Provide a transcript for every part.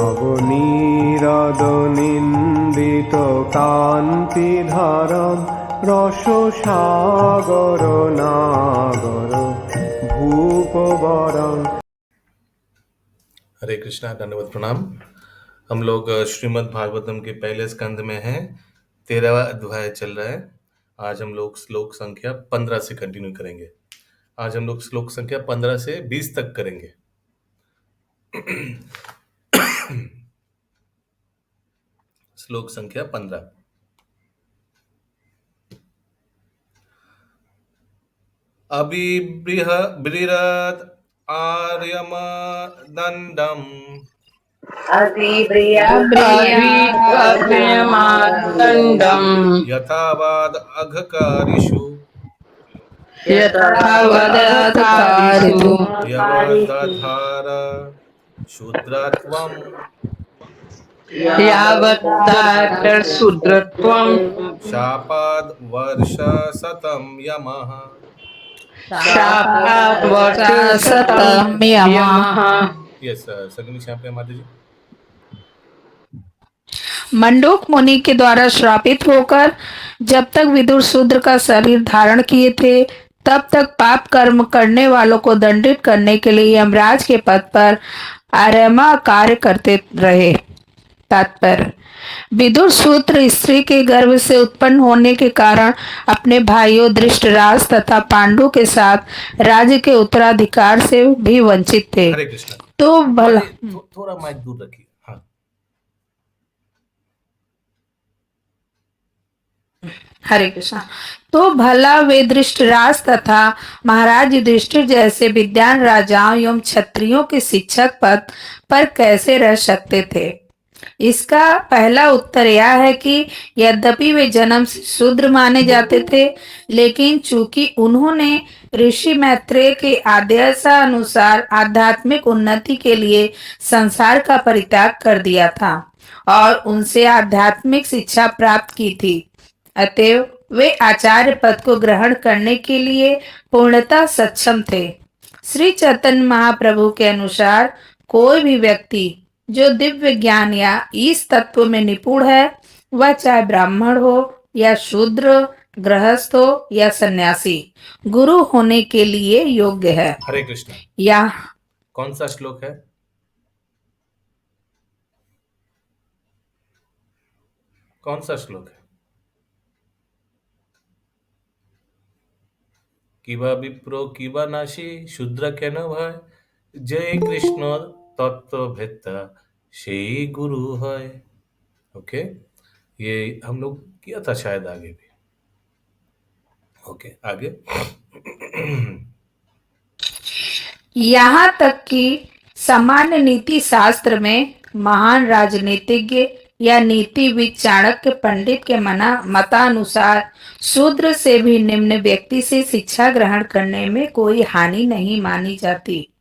নবনীরদ নিন্দিত কান্তিধারম রস সাগর নাগর भूपवरम। हरे कृष्णा, दंडवत प्रणाम। हम लोग श्रीमद् भागवतम के पहले स्कंद में हैं। 13वां अध्याय चल रहा है। आज हम लोग श्लोक संख्या 15 से कंटिन्यू करेंगे। आज हम लोग श्लोक संख्या 15 से 20 तक करेंगे। श्लोक संख्या 15। अभिबृहद् आर्यमदण्डम् अभिप्रियमादण्डम् यथावाद अघकारिषु यथावदकारिषु यवदधार शूद्रत्वम् यावत्ताशूद्रत्वम् शापाद वर्षशतं यमः शापाद्वर्षशतं यमः। यस सगनी यहाँ पे माता जी। मंडूक मुनि के द्वारा श्रापित होकर जब तक विदुर शूद्र का शरीर धारण किए थे तब तक पाप कर्म करने वालों को दंडित करने के लिए यमराज के पद पर आर्यमा कार्य करते रहे। तात्पर्य: विदुर शूद्र स्त्री के गर्भ से उत्पन्न होने के कारण अपने भाइयों धृष्टराज तथा पांडु के साथ राज्य के उत्तराधिकार से भी वंचित थे। हरे कृष्ण। तो भला थोड़ा माइक दूर रखिए। हाँ, हरे कृष्णा। तो भला वे धृष्टराज तथा महाराज युधिष्ठिर जैसे विद्वान राजाओं एवं क्षत्रियों के शिक्षक पद पर कैसे रह सकते थे? इसका पहला उत्तर यह है कि यद्यपि वे जन्म से शूद्र माने जाते थे, लेकिन चूंकि उन्होंने ऋषि मैत्रेय के आदेशानुसार आध्यात्मिक उन्नति के लिए संसार का परित्याग कर दिया था और उनसे आध्यात्मिक शिक्षा प्राप्त की थी, अतएव वे आचार्य पद को ग्रहण करने के लिए पूर्णतः सक्षम थे। श्री चैतन्य महाप्रभु के अनुसार कोई भी व्यक्ति जो दिव्य ज्ञान या इस तत्व में निपुण है, वह चाहे ब्राह्मण हो या शूद्र, गृहस्थ हो या सन्यासी, गुरु होने के लिए योग्य है। हरे कृष्ण। या कौन सा श्लोक है? कौन सा श्लोक है? किवा विप्रो किवा नाशी शूद्र के न भय जय कृष्ण तत्व भेत्ता शेई गुरु है। ओके, ये हम लोग किया था शायद आगे भी। ओके, आगे। यहाँ तक कि सामान्य नीति शास्त्र में महान राजनीतिज्ञ या नीतिविद चाणक्य पंडित के मतानुसार शूद्र से भी निम्न व्यक्ति से शिक्षा ग्रहण करने में कोई हानि नहीं मानी जाती।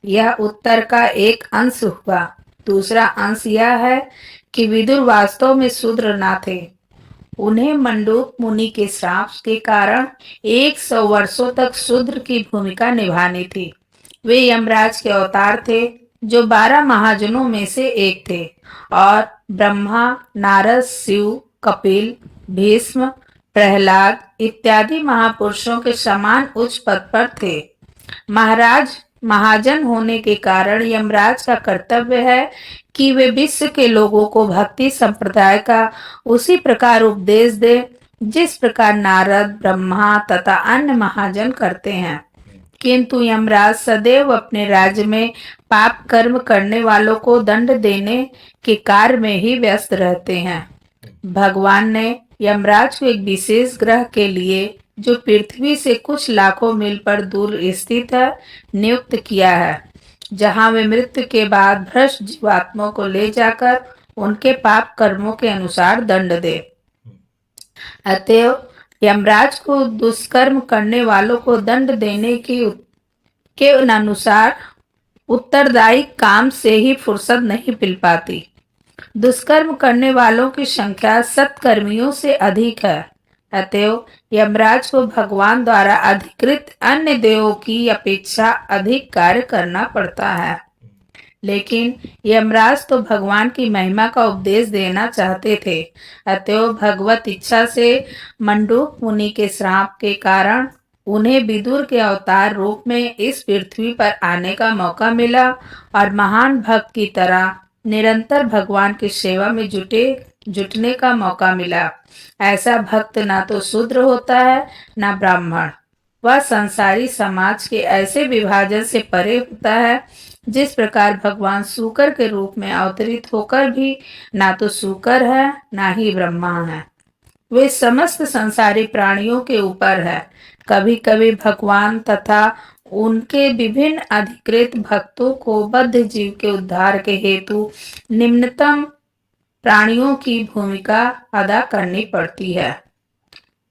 यह उत्तर का एक अंश हुआ। दूसरा अंश यह है कि विदुर वास्तव में शूद्र न थे। उन्हें मंडूक मुनि के श्राप के कारण 100 वर्षों तक शूद्र की भूमिका निभानी थी। वे यमराज के अवतार थे जो 12 महाजनों में से एक थे और ब्रह्मा, नारद, शिव, कपिल, भीष्म, प्रहलाद इत्यादि महापुरुषों के समान उच्च पद पर थे। महाजन होने के कारण यमराज का कर्तव्य है कि वे विश्व के लोगों को भक्ति संप्रदाय का उसी प्रकार उपदेश दे जिस प्रकार नारद, ब्रह्मा तथा अन्य महाजन करते हैं। किंतु यमराज सदैव अपने राज्य में पाप कर्म करने वालों को दंड देने के कार्य में ही व्यस्त रहते हैं। भगवान ने यमराज को एक विशेष ग्रह के लिए, जो पृथ्वी से कुछ लाखों मील पर दूर स्थित है, नियुक्त किया है, जहां वे मृत्यु के बाद भ्रष्ट जीवात्माओं को ले जाकर उनके पाप कर्मों के अनुसार दंड दे। अतएव यमराज को दुष्कर्म करने वालों को दंड देने के अनुसार उत्तरदायी काम से ही फुर्सत नहीं मिल पाती। दुष्कर्म करने वालों की संख्या सत्कर्मियों से अधिक है। अतएव यमराज को भगवान द्वारा अधिकृत अन्य देवों की अपेक्षा अधिक कार्य करना पड़ता है। लेकिन यमराज तो भगवान की महिमा का उपदेश देना चाहते थे। अतएव भगवत इच्छा से मंडूक मुनि के श्राप के कारण उन्हें विदुर के अवतार रूप में इस पृथ्वी पर आने का मौका मिला और महान भक्त की तरह निरंतर भगवान की सेवा में जुटने का मौका मिला। ऐसा भक्त ना तो शूद्र होता है ना ब्राह्मण। वह संसारी समाज के ऐसे विभाजन से परे होता है जिस प्रकार भगवान शूकर के रूप में अवतरित होकर भी ना तो शूकर है ना ही ब्रह्मा है। वे समस्त संसारी प्राणियों के ऊपर है। कभी कभी भगवान तथा उनके विभिन्न अधिकृत भक्तों को बद्ध जीव के उद्धार के हेतु निम्नतम प्राणियों की भूमिका अदा करनी पड़ती है,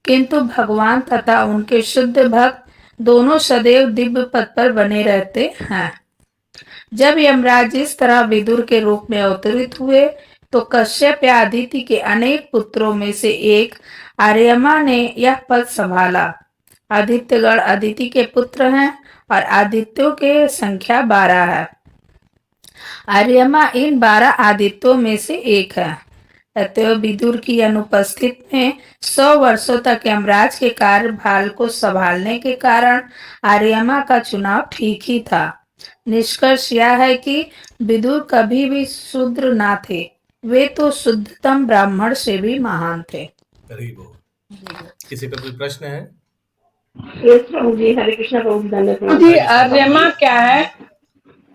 किंतु भगवान तथा उनके शुद्ध भक्त दोनों सदैव दिव्य पद पर बने रहते हैं। जब यमराज इस तरह विदुर के रूप में अवतरित हुए तो कश्यप या अदिति के अनेक पुत्रों में से एक आर्यमा ने यह पद संभाला। आदित्यगण अदिति के पुत्र हैं और आदित्यों के संख्या 12 है। आर्यमा इन 12 आदित्यों में से एक है। अतएव विदुर की अनुपस्थित में 100 वर्षों तक यमराज के कार्यभार को संभालने के कारण आर्यमा का चुनाव ठीक ही था। निष्कर्ष यह है कि विदुर कभी भी शूद्र ना थे, वे तो शुद्धतम ब्राह्मण से भी महान थे। किसी का कोई प्रश्न है? प्रभु जी, हरे कृष्ण प्रभु, धन्यवाद जी। आर्यमा क्या है?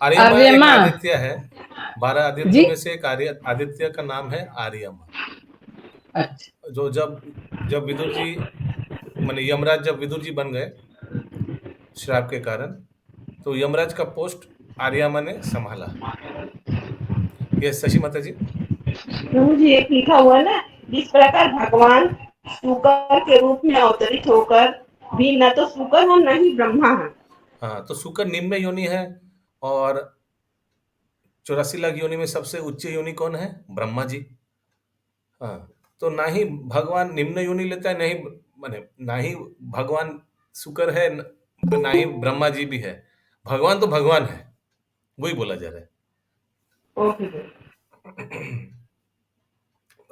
आर्यमा एक आर्यमा। आदित्य है। 12 आदित्यों में से एक आदित्य का नाम है आर्यमा। अच्छा। जो जब विदुर जी माने यमराज जब विदुर जी बन गए श्राप के कारण, तो यमराज का पोस्ट आर्यमा ने संभाला। ये शशि माता जी। प्रभु जी, एक लिखा हुआ ना, जिस प्रकार भगवान शूकर के रूप में अवतरित होकर भी न तो शूकर है न ही ब्रह्मा है। हाँ, तो शुकर निम्न योनि है और 84 लाख योनि में सबसे उच्च योनि कौन है? ब्रह्मा जी। हाँ, तो ना ही भगवान निम्न योनि लेता है, नहीं माने ना ही भगवान शुकर है, ना ही ब्रह्मा जी भी है। भगवान तो भगवान है, वही बोला जा रहा है। ओके।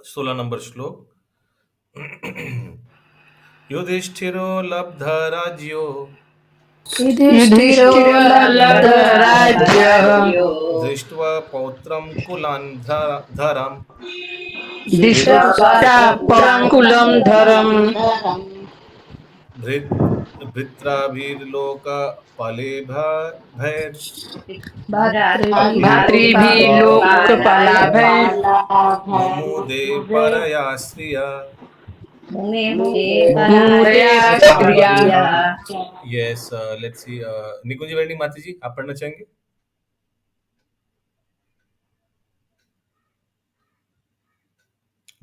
16 नंबर श्लोक। युधिष्ठिरो लब्ध राज्यो युधिष्ठिरो लब्धराज्यं दृष्ट्वा पौत्रं कुलान्धरम् दिशा परांकुलम धरम भृत्राभिर्लोकपालेभैर् भातृभी लोकपालाभै मुमुदे परया श्रिया। Yes, let's see. Nikunj Veni माता जी, आप पढ़ना चाहेंगे?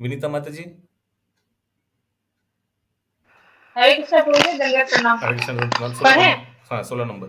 विनीता माता जी। हरे कृष्ण प्रभु जी, धन्यवाद प्रणाम। हरे कृष्ण प्रणाम। पढ़े? हाँ, 16 नंबर।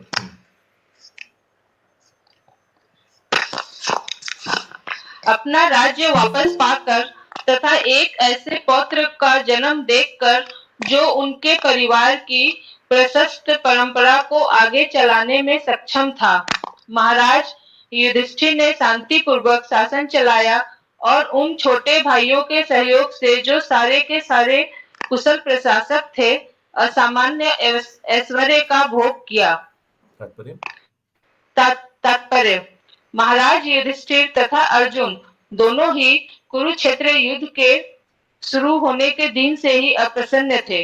अपना राज्य वापस पाकर तथा एक ऐसे पौत्र का जन्म देखकर जो उनके परिवार की प्रशस्त परंपरा को आगे चलाने में सक्षम था, महाराज युधिष्ठिर ने शांति पूर्वक शासन चलाया और उन छोटे भाइयों के सहयोग से जो सारे के सारे कुशल प्रशासक थे, असामान्य ऐश्वर्य का भोग किया। तात्पर्य, महाराज युधिष्ठिर तथा अर्जुन दोनों ही कुरुक्षेत्र युद्ध के शुरू होने के दिन से ही अप्रसन्न थे,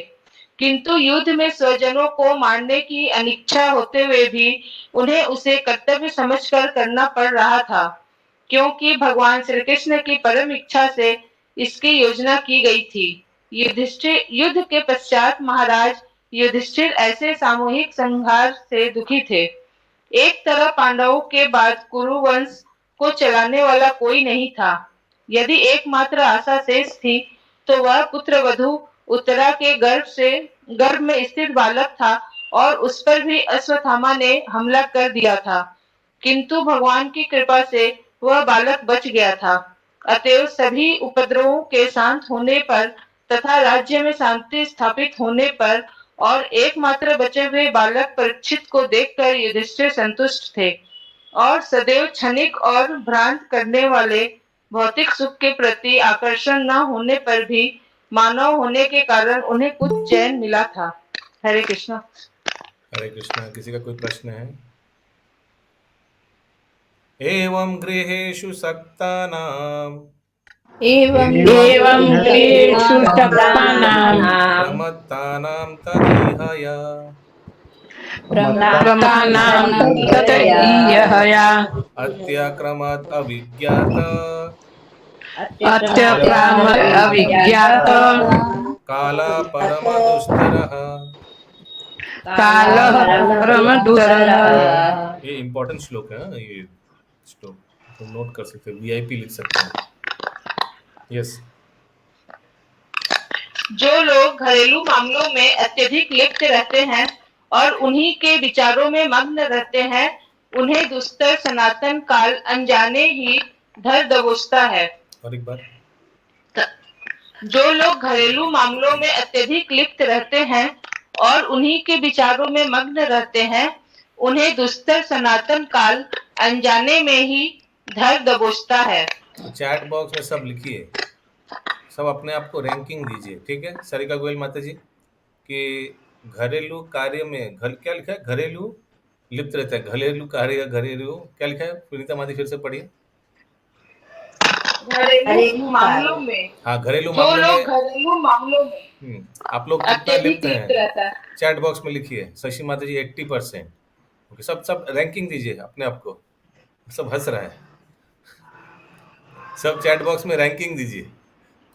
किंतु युद्ध में स्वजनों को मारने की अनिच्छा होते हुए भी उन्हें उसे कर्तव्य समझकर करना पड़ रहा था, क्योंकि भगवान श्री कृष्ण की परम इच्छा से इसकी योजना की गई थी। युद्ध के पश्चात महाराज युधिष्ठिर ऐसे सामूहिक संहार से दुखी थे। एक तरह पांडवों के बाद कुरुवंश को चलाने वाला कोई नहीं था। यदि एकमात्र आशा शेष थी तो वह पुत्रवधू उत्तरा के गर्भ में स्थित बालक था और उस पर भी अश्वत्थामा ने हमला कर दिया था, किंतु भगवान की कृपा से वह बालक बच गया था। अतएव सभी उपद्रवों के शांत होने पर तथा राज्य में शांति स्थापित होने पर और एकमात्र बचे हुए बालक परीक्षित को देखकर युधिष्ठिर संतुष्ट थे और सदैव क्षणिक और भ्रांत करने वाले भौतिक सुख के प्रति आकर्षण न होने पर भी मानव होने के कारण उन्हें कुछ चैन मिला था। हरे कृष्णा। हरे कृष्णा। किसी का कोई प्रश्न है? एवं गृहेषु सक्तानां एवं गृहेषु सक्तानां प्रमत्तानां तदिह प्रमत्तानां ततः अत्यक्रमात् अविज्ञात अत्यक्रामत् अविज्ञात काला परमदुस्तरः। कालः परमदुस्तरः। ये इम्पोर्टेंट श्लोक है, ये श्लोक तुम नोट कर सकते हो, वीआईपी लिख सकते हो। यस। जो लोग घरेलू मामलों में अत्यधिक लिप्त रहते हैं और उन्हीं के विचारों में मग्न रहते हैं, उन्हें दुस्तर सनातन काल अनजाने ही धर दबोचता है। और एक बार, जो लोग घरेलू मामलों में अत्यधिक लिप्त रहते हैं और उन्हीं के विचारों में मग्न रहते हैं, उन्हें दुस्तर सनातन काल अनजाने में ही धर दबोचता है। चैट बॉक्स में सब लिखिए, सब अपने आप को रैंकिंग दीजिए, ठीक है। सरिका गोयल माता जी कि घरेलू कार्य में क्या लिखा है? घरेलू लिप्त रहता है, घरेलू कार्य, घरेलू क्या लिखा है? पुनीता माता फिर से पढ़िए। घरेलू मामलों में, हाँ, घरेलू जो मामलों लोग में। घरेलू मामलों में आप लोग कितना अत्यधिक लिप्त लिप्त हैं? रहता है। चैट बॉक्स में लिखिए। शशि माता जी 80%। ओके, सब रैंकिंग दीजिए अपने आप को। सब हंस रहा है, सब चैट बॉक्स में रैंकिंग दीजिए,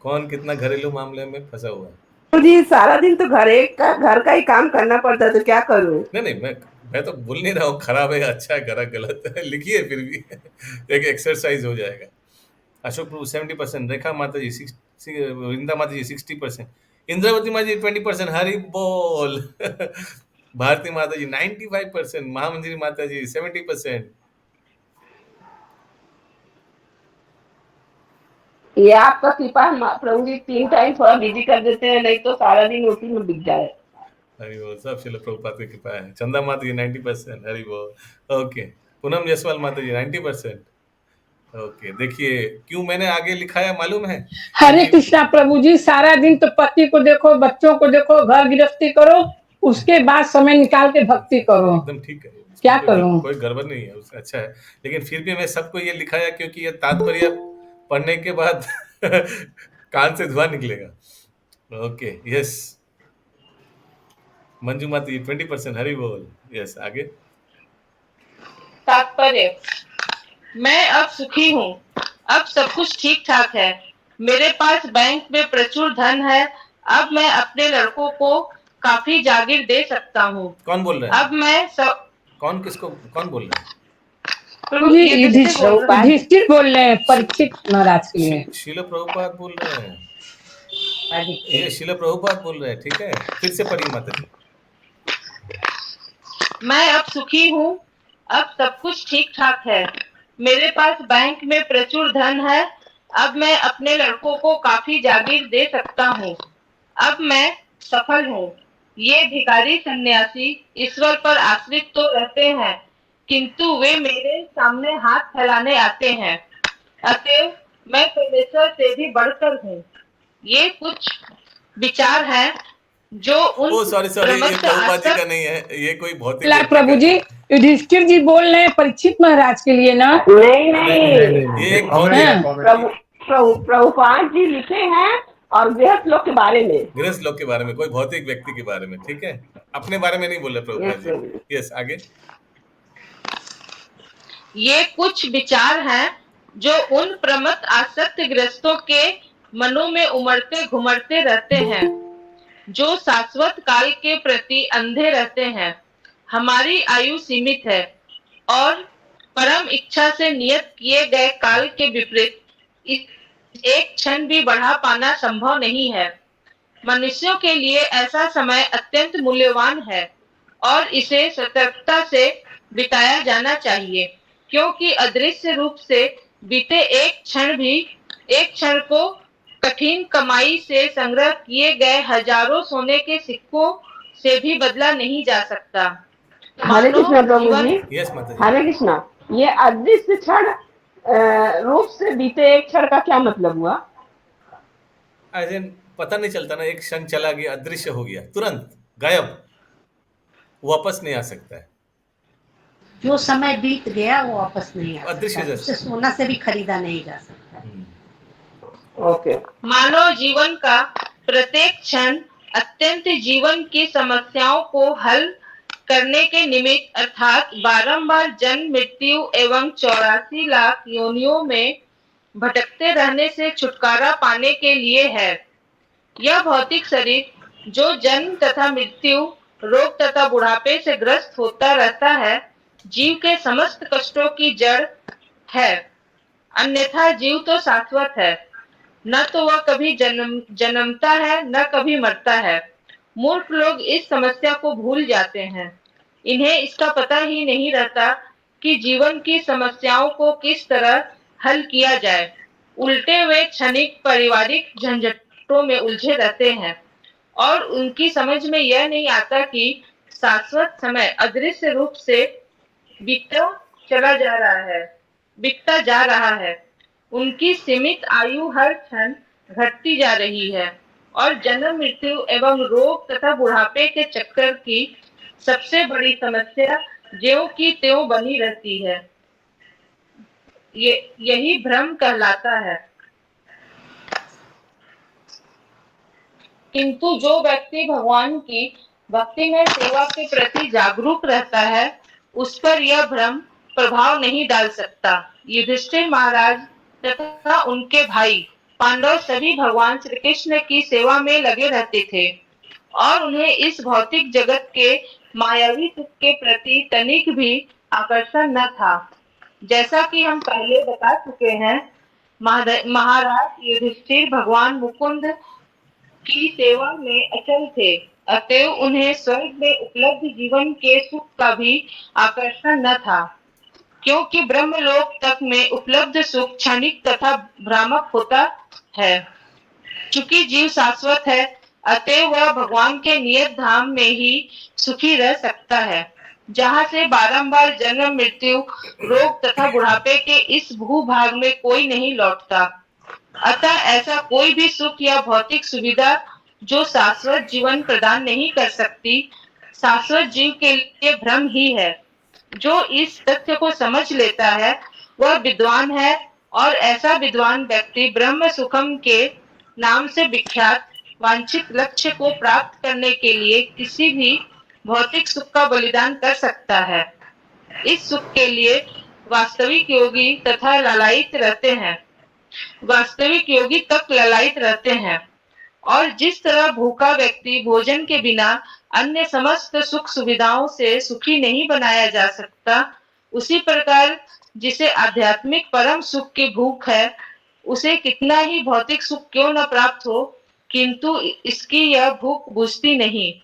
कौन कितना घरेलू मामले में फंसा हुआ है। जी सारा दिन तो घर का ही काम करना पड़ता है, तो क्या करूं? नहीं, मैं तो बोल नहीं रहा हूँ खराब है अच्छा है गलत है, लिखिए फिर भी एक एक्सरसाइज हो जाएगा। अशोक प्रभु 70%, रेखा माता जी 60, वृंदा माता जी 60%, इंद्रावती माता जी 20%, हरि बोल भारती माता जी 95%, महामंदिरी माता जी 70%। ये आपका कृपा प्रभु जी 3 टाइम थोड़ा बिजी कर देते हैं, नहीं तो सारा दिन उसी में बिक जाए। हरि बोल, सब शिल प्रभुपाद की कृपा है। चंदा माता जी 90%, हरि बोल। ओके, पूनम जसवाल माता जी 90%। ओके, देखिए क्यों मैंने आगे लिखा है मालूम है? हरे कृष्णा प्रभु जी। सारा दिन तो पति को देखो, बच्चों को देखो, घर गृहस्थी करो, उसके बाद समय निकाल के भक्ति करो। एकदम ठीक है, क्या करूं? कोई गड़बड़ नहीं है, अच्छा है। लेकिन फिर भी मैं सबको ये लिखाया क्योंकि ये तात्पर्य पढ़ने के बाद कान से धुआं निकलेगा। Okay, yes. मंजू माता जी 20%, हरि बोल। यस, आगे। तात्पर्य, मैं अब सुखी हूँ, अब सब कुछ ठीक ठाक है, मेरे पास बैंक में प्रचुर धन है, अब मैं अपने लड़कों को काफी जागीर दे सकता हूँ। कौन बोल रहा है? अब मैं कौन बोल रहा है? प्रभु जी युधिष्ठिर बोल रहे हैं, परीक्षित महाराज के लिए। शील प्रभुपाद बोल रहे हैं, ये शील प्रभुपाद बोल रहे हैं, ठीक है। फिर से पढ़िए माता जी। मैं अब सुखी हूँ, अब सब कुछ ठीक ठाक है, मेरे पास बैंक में प्रचुर धन है, अब मैं अपने लड़कों को काफी जागीर दे सकता हूँ, अब मैं सफल हूँ। ये भिखारी सन्यासी ईश्वर पर आश्रित तो रहते हैं, किंतु वे मेरे सामने हाथ फैलाने आते हैं, अतएव मैं परमेश्वर से भी बढ़कर हूँ। ये कुछ विचार हैं जो उन सॉरी ये प्रभुपाद जी का नहीं है, ये कोई भौतिक प्रभु जी युधिष्ठिर जी बोल रहे हैं परीक्षित महाराज के लिए ना? नहीं, ये एक भौतिक प्रभुपाद जी लिखे हैं और गृहस्थ लोग के बारे में, गृहस्थ लोग के बारे में, कोई भौतिक व्यक्ति के बारे में, ठीक है। अपने बारे में नहीं बोल रहे प्रभुपाद जी। यस, आगे। ये कुछ विचार हैं जो उन प्रमत्त आसक्त गृहस्थों के मनों में उमड़ते घुमड़ते रहते हैं, जो शाश्वत काल के प्रति अंधे रहते हैं। हमारी आयु सीमित है और परम इच्छा से नियत किए गए काल के विपरीत एक क्षण भी बढ़ा पाना संभव नहीं है। मनुष्यों के लिए ऐसा समय अत्यंत मूल्यवान है और इसे सतर्कता से बिताया जाना चाहिए, क्योंकि अदृश्य रूप से बीते एक क्षण को कठिन कमाई से संग्रह किए गए हजारों सोने के सिक्कों से भी बदला नहीं जा सकता। हरे कृष्णा प्रभु जी। यस माता जी। हरे कृष्णा। ये अदृश्य क्षण रूप से बीते एक क्षण का क्या मतलब हुआ? एज इन पता नहीं चलता ना, एक क्षण चला गया, अदृश्य हो गया, तुरंत गायब, वापस नहीं आ सकता है। जो समय बीत गया वो वापस नहीं आ अदृश्य सकता, जैसा। उसे सोना से भी खरीदा नहीं जा सकता। ओके। मानव जीवन का प्रत्येक क्षण अत्यंत जीवन की समस्याओं को हल करने के निमित्त अर्थात बारंबार जन्म मृत्यु एवं 84 लाख योनियों में भटकते रहने से छुटकारा पाने के लिए है। यह भौतिक शरीर जो जन्म तथा मृत्यु, रोग तथा बुढ़ापे से ग्रस्त होता रहता है, जीव के समस्त कष्टों की जड़ है। अन्यथा जीव तो शाश्वत है, न तो वह कभी जन्मता है न कभी मरता है। मूर्ख लोग इस समस्या को भूल जाते हैं। इन्हें इसका पता ही नहीं रहता कि जीवन की समस्याओं को किस तरह हल किया जाए। उल्टे वे क्षणिक पारिवारिक झंझटों में उलझे रहते हैं और उनकी समझ में यह नहीं आता कि शाश्वत समय अदृश्य रूप से बीतता बीतता जा रहा है। उनकी सीमित आयु हर क्षण घटती जा रही है और जन्म मृत्यु एवं रोग तथा बुढ़ापे के चक्कर की सबसे बड़ी समस्या ज्यों की त्यों बनी रहती है। यही भ्रम कहलाता है। किंतु जो व्यक्ति भगवान की भक्तिमय सेवा के प्रति जागरूक रहता है, उस पर यह भ्रम प्रभाव नहीं डाल सकता। युधिष्ठिर महाराज तथा उनके भाई पांडव सभी भगवान श्री कृष्ण की सेवा में लगे रहते थे और उन्हें इस भौतिक जगत के मायावी सुख के प्रति तनिक भी आकर्षण न था। जैसा कि हम पहले बता चुके हैं, महाराज युधिष्ठिर भगवान मुकुंद की सेवा में अचल थे, अतएव उन्हें स्वर्ग में उपलब्ध जीवन के सुख का भी आकर्षण न था, क्योंकि ब्रह्मलोक तक में उपलब्ध सुख क्षणिक तथा भ्रामक होता है। चूंकि जीव शाश्वत है, अतएव वह भगवान के नियत धाम में ही सुखी रह सकता है, जहाँ से बारंबार जन्म मृत्यु, रोग तथा बुढ़ापे के इस भूभाग में कोई नहीं लौटता। अतः ऐसा कोई भी सुख या भौतिक सुविधा जो शाश्वत जीवन प्रदान नहीं कर सकती, शाश्वत जीव के लिए भ्रम ही है। जो इस तथ्य को समझ लेता है वह विद्वान है, और ऐसा विद्वान व्यक्ति ब्रह्म सुखम के नाम से विख्यात वांछित लक्ष्य को प्राप्त करने के लिए किसी भी भौतिक सुख का बलिदान कर सकता है। इस सुख के लिए वास्तविक योगी तथा लालायित रहते हैं। वास्तविक योगी तक ललायित रहते हैं, और जिस तरह भूखा व्यक्ति भोजन के बिना अन्य समस्त सुख सुविधाओं से सुखी नहीं बनाया जा सकता, उसी प्रकार जिसे आध्यात्मिक परम सुख की भूख है, उसे कितना ही भौतिक सुख क्यों न प्राप्त हो, किंतु इसकी यह भूख बुझती नहीं।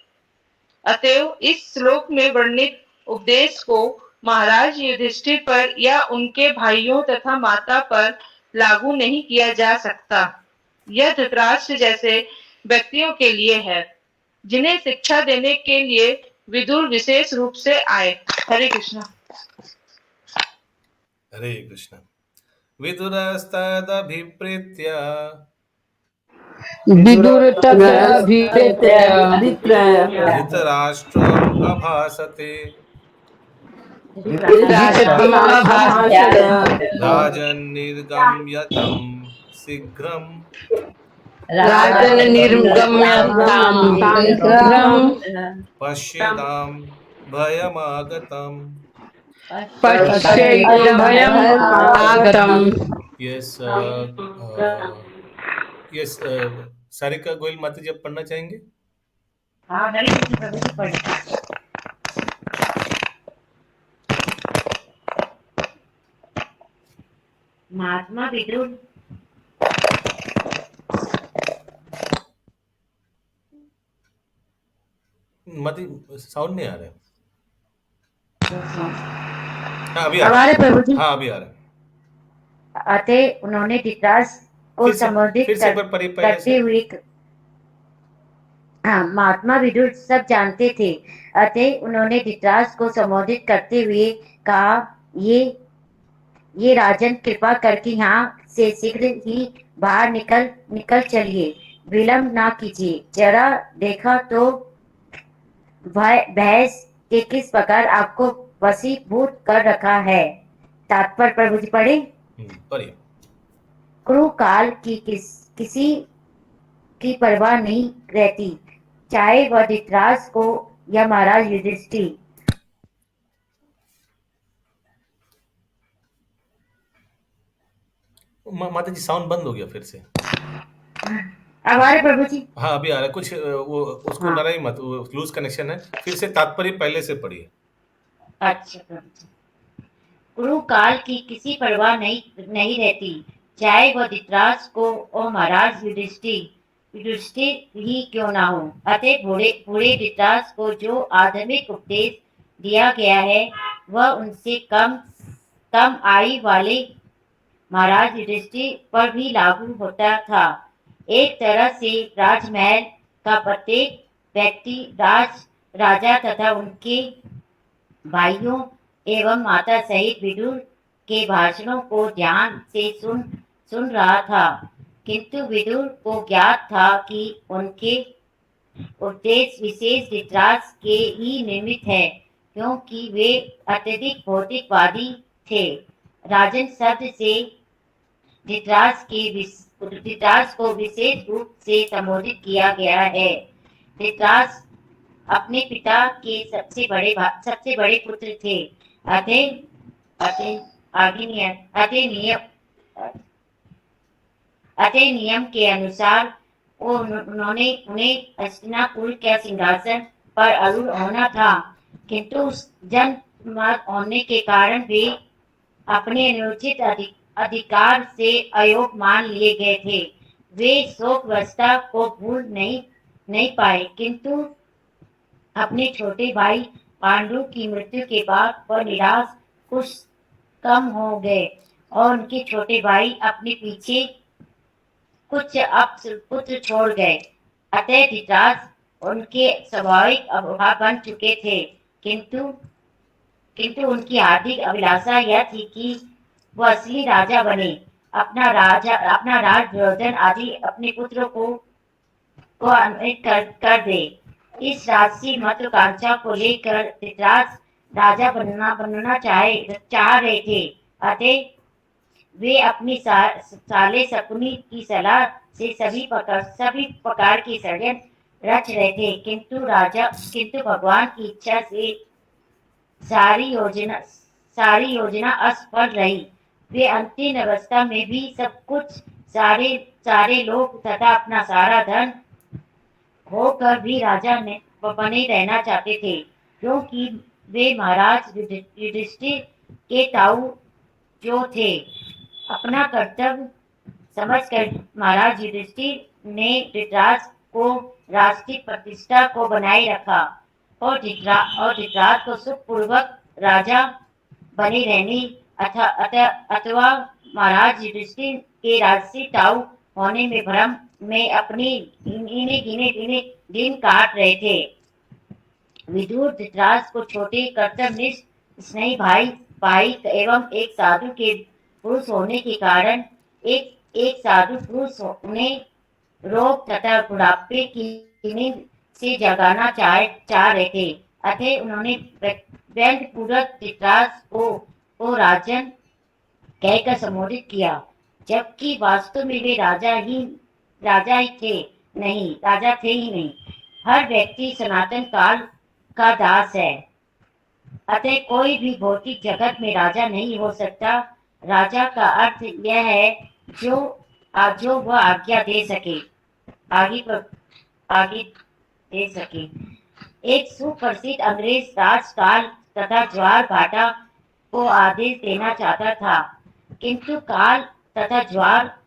अतएव इस श्लोक में वर्णित उपदेश को महाराज युधिष्ठिर पर या उनके भाइयों तथा माता पर लागू नहीं किया जा सकता। यह धृतराष्ट्र जैसे व्यक्तियों के लिए है, जिन्हें शिक्षा देने के लिए विदुर विशेष रूप से आए। हरे कृष्ण। हरे कृष्ण। विदुरस्तदभिप्रेत्य धृतराष्ट्रम् अभाषते राजन्निर्गम्य तं शीघ्रं पश्यतां भयमागतम्। यस यस सारिका गोयल माता जी, आप पढ़ना चाहेंगे? हाँ, हरे कृष्ण प्रभु जी पढ़। महात्मा विदुर मती साउंड नहीं आ रहा है। हाँ, अभी आ रहा हमारे प्रभु जी है। हाँ, अभी आ रहा है। अतः उन्होंने धृतराष्ट्र को संबोधित करते हुए, हाँ, महात्मा विदुर सब जानते थे। अतः उन्होंने धृतराष्ट्र को संबोधित करते हुए कहा, ये ये राजन कृपा करके यहाँ से शीघ्र ही बाहर निकल निकल चलिए, विलंब ना कीजिए। जरा देखा तो भैंस के किस प्रकार आपको वशीभूत कर रखा है। तात्पर्य प्रभु जी पढ़े। पढ़िए। क्रू काल की किसी की परवाह नहीं रहती, चाहे वह धृतराष्ट्र को या महाराज युधिष्ठिर। माता जी साउंड बंद हो गया फिर से। अब आ रहे प्रभु जी। हाँ अभी आ रहा है कुछ वो उसको हाँ। डरा ही मत, वो लूज कनेक्शन है। फिर से तात्पर्य पहले से पढ़िए। अच्छा प्रभु जी। क्रू काल की किसी परवाह नहीं रहती, चाहे वह धृतराष्ट्र को और महाराज युधिष्ठिर ही क्यों ना हो। अतः बूढ़े बूढ़े धृतराष्ट्र को जो आधुनिक उपदेश दिया गया है वह उनसे कम कम आयु वाले महाराज युधिष्ठिर पर भी लागू होता था। एक तरह से राजमहल का प्रत्येक व्यक्ति राजा तथा उनके भाइयों एवं माता सहित विदुर के भाषणों को ध्यान से सुन रहा था, किंतु विदुर को ज्ञात था कि उनके उपदेश विशेष धृतराष्ट्र के ही निमित्त है, क्योंकि वे अत्यधिक भौतिकवादी थे। राजन शब्द से धृतराष्ट्र को विशेष रूप से संबोधित किया गया है। धृतराष्ट्र अपने पिता के सबसे बड़े पुत्र थे। नियम के अनुसार उन्हें हस्तिनापुर के सिंहासन पर आरूढ़ होना था, किंतु जनमत होने के कारण वे अपने अनुचित अधिकार से अयोग्य मान लिए गए थे। वे शोकावस्था को भूल नहीं पाए, किंतु अपने छोटे भाई पांडु की मृत्यु के बाद वह निराश कुछ कम हो गए और उनके छोटे भाई अपने पीछे कुछ पुत्र छोड़ गए। अतः धृतराष्ट्र उनके स्वाभाविक अभिभावक बन चुके थे, किंतु उनकी हार्दिक अभिलाषा यह थी कि वह असली राजा बने, अपना राज दुर्योधन आदि अपने पुत्रों को अन्वित कर दे। इस राजसी महत्वाकांक्षा को लेकर धृतराष्ट्र राजा बनना चाह रहे थे। अतः वे अपनी साले शकुनी की सलाह से सभी प्रकार की षड्यंत्र रच रहे थे, किंतु भगवान की इच्छा से सारी योजना असफल रही। वे अंतिम अवस्था में भी सब कुछ सारे लोग तथा अपना सारा धन होकर भी राजा ने बने रहना चाहते थे, क्योंकि वे महाराज युधिष्ठिर के ताऊ जो थे। अपना कर्तव्य समझकर महाराज युधिष्ठिर ने धृतराष्ट्र को राष्ट्रीय प्रतिष्ठा को बनाए रखा और धृतराष्ट्र को सुखपूर्वक राजा बने रहने अथवा महाराज युधिष्ठिर के राजसी ताऊ होने में भ्रम में अपने गिने दिन काट रहे थे। विदुर धृतराष्ट्र को छोटे कर्तव्यनिष्ठ स्नेही भाई एवं एक साधु के पुरुष होने के कारण एक साधु पुरुष उन्हें रोग तथा बुढ़ापे की नींद से जगाना चाह रहे थे। अतः उन्होंने व्यंग्यपूर्वक धृतराष्ट्र को राजन कहकर संबोधित किया, जबकि वास्तव में वे राजा ही थे ही नहीं। हर व्यक्ति सनातन काल का दास है, अतः कोई भी भौतिक जगत में राजा नहीं हो सकता। राजा का अर्थ यह है जो वह आज्ञा दे सके, आगे दे सके। एक सुप्रसिद्ध अंग्रेज राजकाल तथा ज्वार भाटा को आदेश देना चाहता था, किंतु काल तथा ज्वार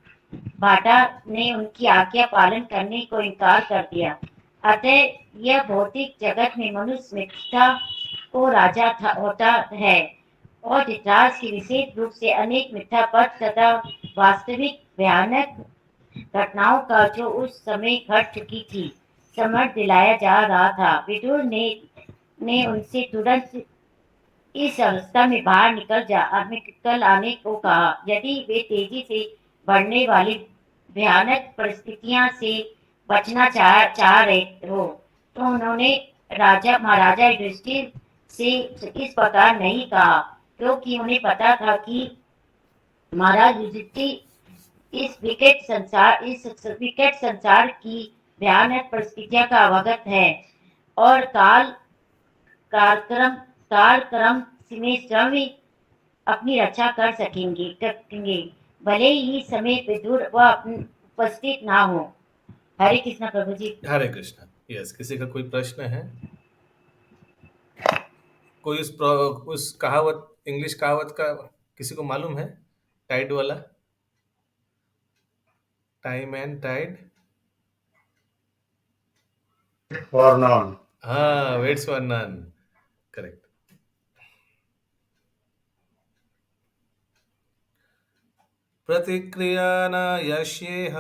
भाटा ने उनकी आज्ञा पालन करने को इनकार कर दिया। अतः यह भौतिक जगत में मनुष्य मिथ्या को राजा होता है और धृतराष्ट्र की विशेष रूप से अनेक मिथ्या पथ तथा वास्तविक भयानक घटनाओं का जो उस समय घट चुकी थी समझ दिलाया जा रहा था। विदुर ने उनसे तुरंत इस अवस्था में बाहर निकल आने को कहा। यदि वे तेजी से बढ़ने वाली भयानक परिस्थितियां से बचना चाह रहे हो, तो उन्होंने महाराजा युधिष्ठिर से इस प्रकार नहीं कहा, क्योंकि उन्हें पता था कि महाराज युधिष्ठिर इस विकट संसार की भयानक परिस्थितियों का अवगत है और कालक्रम कालक्रम में स्वयं अपनी रक्षा करेंगे, भले ही समय पे दूर वह उपस्थित ना हो। हरे कृष्णा प्रभु जी। हरे कृष्णा। यस, किसी का कोई प्रश्न है? कोई उस कहावत, इंग्लिश कहावत का किसी को मालूम है? टाइड वाला, time and tide. For none. हाँ, वेट्स फॉर नन, करेक्ट। प्रतिक्रिया न यस्येह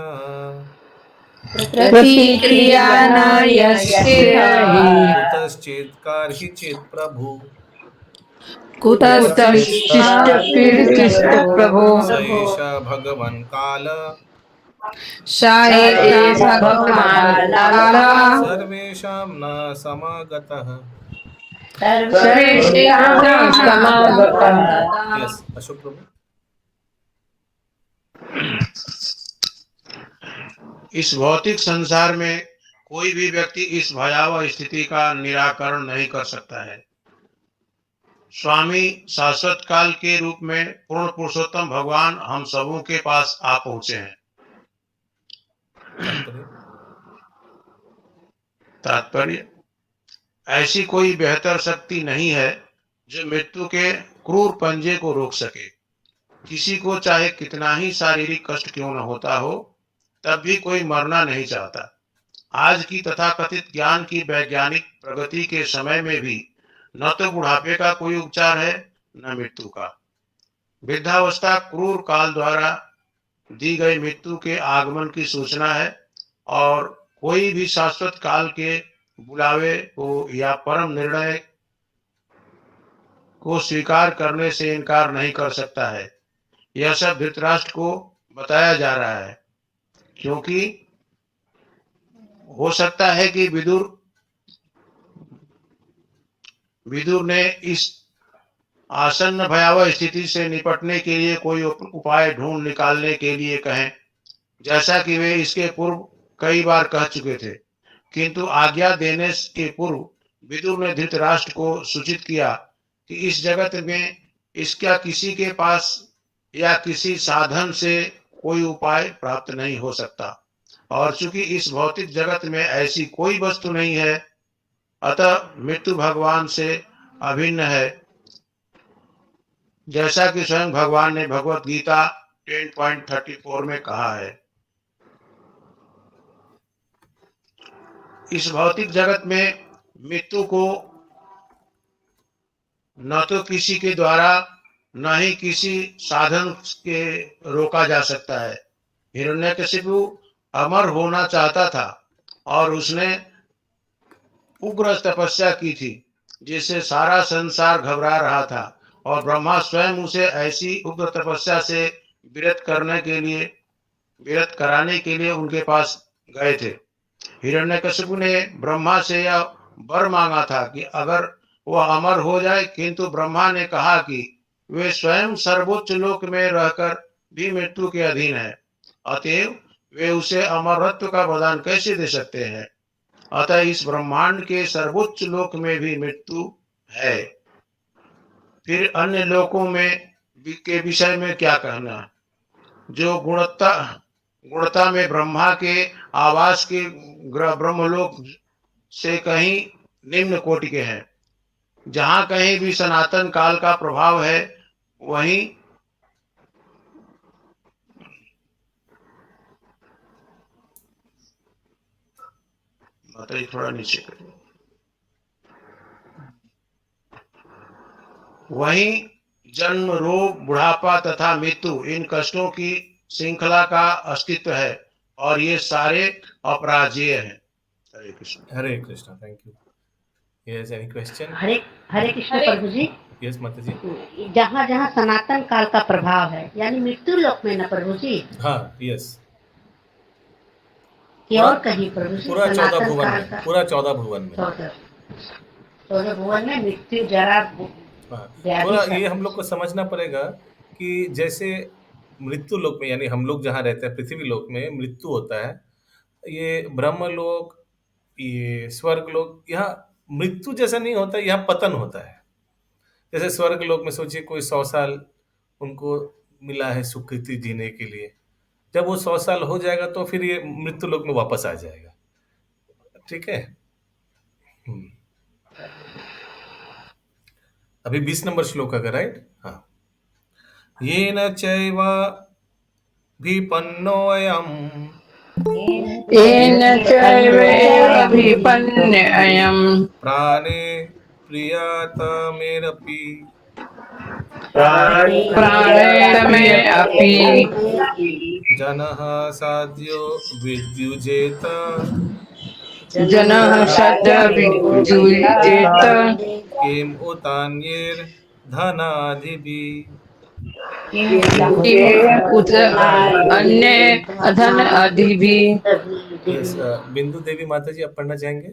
प्रतिक्रिया न यस्यहि कुतश्चित् कार्हि चेत् प्रभु कुतश्चिष्ट प्रभो स एष भगवन् काल सा एष भगवान् कालः सर्वेषां न समागतः। सर्वेषां समागतः। यस, अशोक प्रभु। इस भौतिक संसार में कोई भी व्यक्ति इस भयावह स्थिति का निराकरण नहीं कर सकता है। स्वामी शाश्वत काल के रूप में पूर्ण पुरुषोत्तम भगवान हम सबों के पास आ पहुंचे हैं। तात्पर्य, ऐसी कोई बेहतर शक्ति नहीं है जो मृत्यु के क्रूर पंजे को रोक सके। किसी को चाहे कितना ही शारीरिक कष्ट क्यों न होता हो, तब भी कोई मरना नहीं चाहता। आज की तथाकथित ज्ञान की वैज्ञानिक प्रगति के समय में भी न तो बुढ़ापे का कोई उपचार है, न मृत्यु का। वृद्धावस्था क्रूर काल द्वारा दी गई मृत्यु के आगमन की सूचना है और कोई भी शाश्वत काल के बुलावे को या परम निर्णय को स्वीकार करने से इनकार नहीं कर सकता है। यह सब धृतराष्ट्र को बताया जा रहा है, क्योंकि हो सकता है कि विदुर ने इस आसन्न भयावह स्थिति से निपटने के लिए कोई उपाय ढूंढ निकालने के लिए कहें, जैसा कि वे इसके पूर्व कई बार कह चुके थे। किंतु आज्ञा देने के पूर्व विदुर ने धृतराष्ट्र को सूचित किया कि इस जगत में इसका किसी के पास या किसी साधन से कोई उपाय प्राप्त नहीं हो सकता, और चूंकि इस भौतिक जगत में ऐसी कोई वस्तु नहीं है, अतः मृत्यु भगवान से अभिन्न है, जैसा कि स्वयं भगवान ने भगवत गीता 10.34 में कहा है। इस भौतिक जगत में मृत्यु को न तो किसी के द्वारा न ही किसी साधन के रोका जा सकता है। हिरण्यकशिपु अमर होना चाहता था और उसने उग्र तपस्या की थी, जिससे सारा संसार घबरा रहा था, और ब्रह्मा स्वयं उसे ऐसी उग्र तपस्या से विरत कराने के लिए उनके पास गए थे। हिरण्यकशिपु ने ब्रह्मा से यह वर मांगा था कि अगर वह अमर हो जाए, किंतु ब्रह्मा ने कहा कि वे स्वयं सर्वोच्च लोक में रहकर भी मृत्यु के अधीन है, अतएव वे उसे अमरत्व का वरदान कैसे दे सकते हैं। अतः इस ब्रह्मांड के सर्वोच्च लोक में भी मृत्यु है। फिर अन्य लोकों में के विषय में क्या कहना, जो गुणता में ब्रह्मा के आवास के ग्रह ब्रह्मलोक से कहीं निम्न कोटि के हैं। जहां कहीं भी सनातन काल का प्रभाव है, वहीं बताइए, थोड़ा नीचे करिए, वहीं जन्म, रोग, बुढ़ापा तथा मृत्यु, इन कष्टों की श्रृंखला का अस्तित्व है, और ये सारे अपराजेय हैं। Hare Krishna. Hare Krishna, thank you. Yes, any question? Hare Krishna प्रभु जी। यस माता जी। जहाँ जहाँ सनातन काल का प्रभाव है, यानी मृत्यु लोक में ना प्रभु जी, हाँ, यस। कि पूरा और कहीं प्रभु जी पूरा 14 सनातन भुवन काल में, का पूरा 14 भुवन में। 14 भुवन में मृत्यु जरा हाँ, व्याधि थोड़ा सब ये हम लोग को समझना पड़ेगा कि जैसे मृत्यु लोक में, यानी हम लोग जहाँ रहते हैं पृथ्वी लोक में मृत्यु होता है, ये ब्रह्म लोक, ये स्वर्ग लोक, यहाँ मृत्यु जैसा नहीं होता, यहाँ पतन होता है। जैसे स्वर्ग लोक में सोचिए कोई 100 साल उनको मिला है सुकृति जीने के लिए, जब वो 100 साल हो जाएगा तो फिर ये मृत्यु लोक में वापस आ जाएगा। ठीक है। हम्म। अभी 20 नंबर श्लोक है, राइट? हाँ। येन चैव विपन्नोऽयम् येन चैवेभिपन्ययम् प्राणे प्रियतमेरपि प्राणेन मे अपि जनः साध्यो विद्युजेत जनः सद्य विद्युजेत किम उतान्यैर्धनाधिभिः। किम उत अन्य अधन अधिभि। यस, बिंदु देवी माता जी आप पढ़ना चाहेंगे?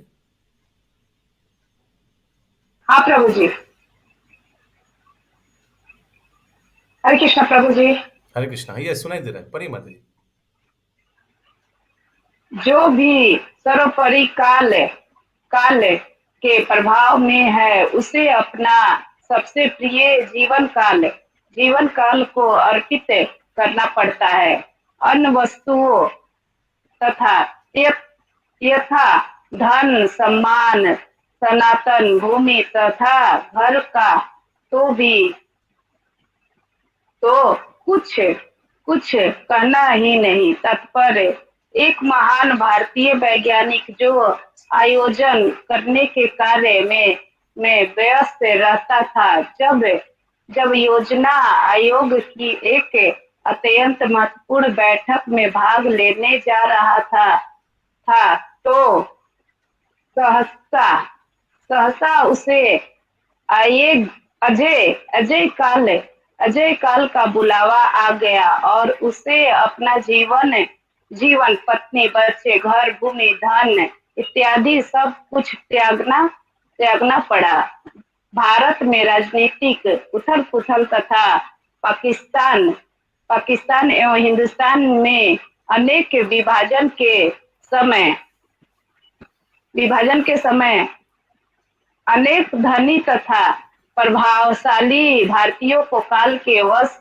हाँ प्रभु जी। हरे कृष्णा प्रभु जी। हरे कृष्णा। ये सुनाई दे रहा है, पढ़िए माता जी। जो भी सर्वोपरि काल काल के प्रभाव में है, उसे अपना सबसे प्रिय जीवन काल को अर्पित करना पड़ता है। अन्य वस्तुओं तथा यथा धन, सम्मान, सनातन भूमि तथा घर का तो कुछ कहना ही नहीं। तत्पर एक महान भारतीय वैज्ञानिक जो आयोजन करने के कार्य में व्यस्त रहता था, जब योजना आयोग की एक अत्यंत महत्वपूर्ण बैठक में भाग लेने जा रहा था तो सहसा उसे अजय काल का बुलावा आ गया और उसे अपना जीवन पत्नी, बच्चे, घर, भूमि, धन इत्यादि सब कुछ त्यागना पड़ा। भारत में राजनीतिक उथल पुथल तथा पाकिस्तान एवं हिंदुस्तान में अनेक विभाजन के समय अनेक धनी तथा प्रभावशाली भारतीयों को काल के वश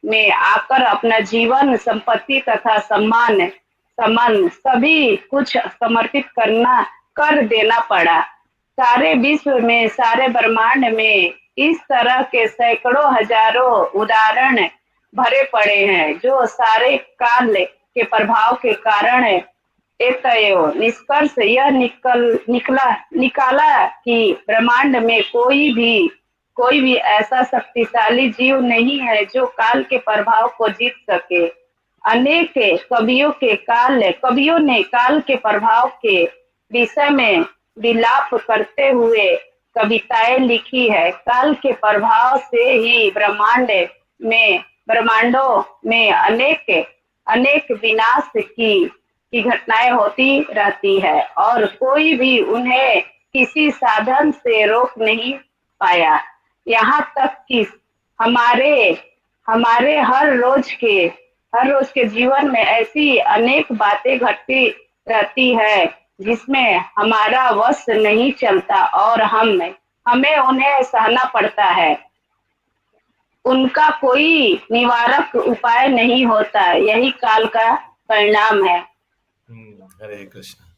में आकर अपना जीवन, संपत्ति तथा सम्मान सभी कुछ समर्पित कर देना पड़ा। सारे विश्व में, सारे ब्रह्मांड में इस तरह के सैकड़ों हजारों उदाहरण भरे पड़े हैं, जो सारे काल के प्रभाव के कारण एतयो निष्कर्ष यह निकाला कि ब्रह्मांड में कोई भी ऐसा शक्तिशाली जीव नहीं है जो काल के प्रभाव को जीत सके। अनेक कवियों ने काल के प्रभाव के विषय में विलाप करते हुए कविताएं लिखी है। काल के प्रभाव से ही ब्रह्मांडों में अनेक विनाश की घटनाएं होती रहती है और कोई भी उन्हें किसी साधन से रोक नहीं पाया। यहाँ तक कि हमारे हर रोज के जीवन में ऐसी अनेक बातें घटती रहती है जिसमें हमारा वश नहीं चलता और हमें उन्हें सहना पड़ता है। उनका कोई निवारक उपाय नहीं होता। यही काल का परिणाम है। हरे कृष्ण।